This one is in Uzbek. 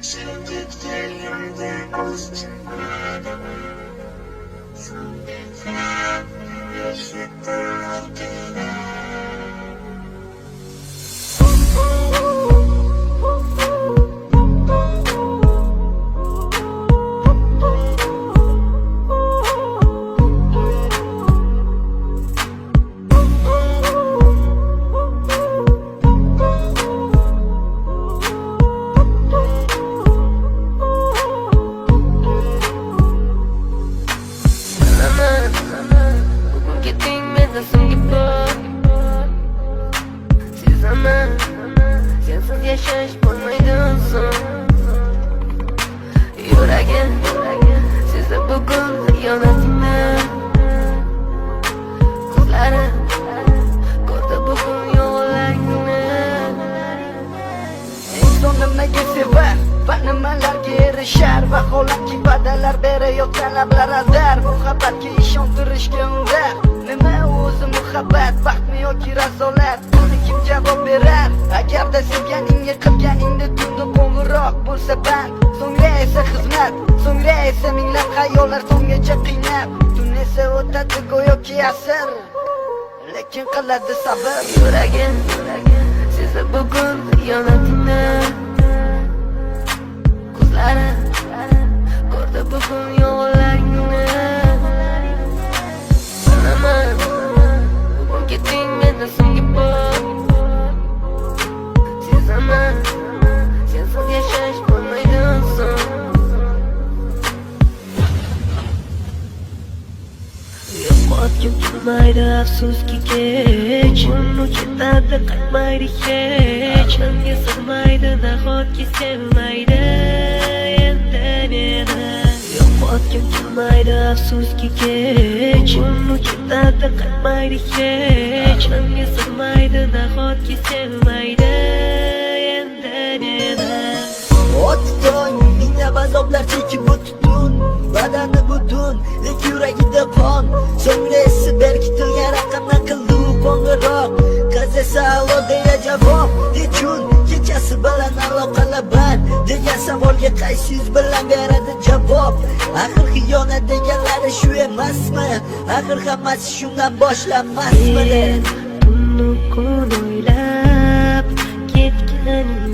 Sevdiklerimde olsunlar. Sandıklar yaşıttır adına. Sensiz yaşaş bo'lmaydi uzun. Yuragim sezdi bugun xiyonatingni. Ko'zlarim ko'rdi bugun yollaringni. Inson nimaga sevar va nimalarga erishar, vaholanki va'dalar berayotgan lablar azar. Muhabbatga ishontirishga undar. Nima o'zi muhabbat, baxtmi yoki razolat? Buni kim javob berar? Agarda sevganingga qilganingda tunda qo'ng'iroq bo'lsa band, so'ngra esa xizmat, so'ngra esa minglab xayollar so'nggacha qiynab, tun esa o'tadi go'yoki asr, lekin qiladi sabr. Yuragim sezdi bugun xiyonatingni. Ko'zlarim ko'rdi bugun yollaringni. Bilaman bugun ketding mendan so'nggi bor. Sezaman sensiz yashash bo'lmaydi uzun. Yo'qotgim kelmaydi afsuski kech, uni ketadi qaytmaydi hech. Menga sig'maydi nahotki sevmaydi endi meni. Yo'qotgim kelmaydi afsuski kech, uni ketadi qaytmaydi hech. Menga sig'maydi nahotki sevmaydi endi meni. O'tding minglab azoblar chekib o'tding, badani butun, lekin yuragida qon. So'ngra esi berkitilgan raqamdan qildi u qo'ng'iroq. Qiz esa allo deya javob. Nechun kechasi bilan aloqalar band degan savolga qaysi yuz bilan beradi javob? Axir xiyonat deganlari shu emasmi? Axir hammasi shundan boshlanmasmidi? Tunu kun o'ylab ketganing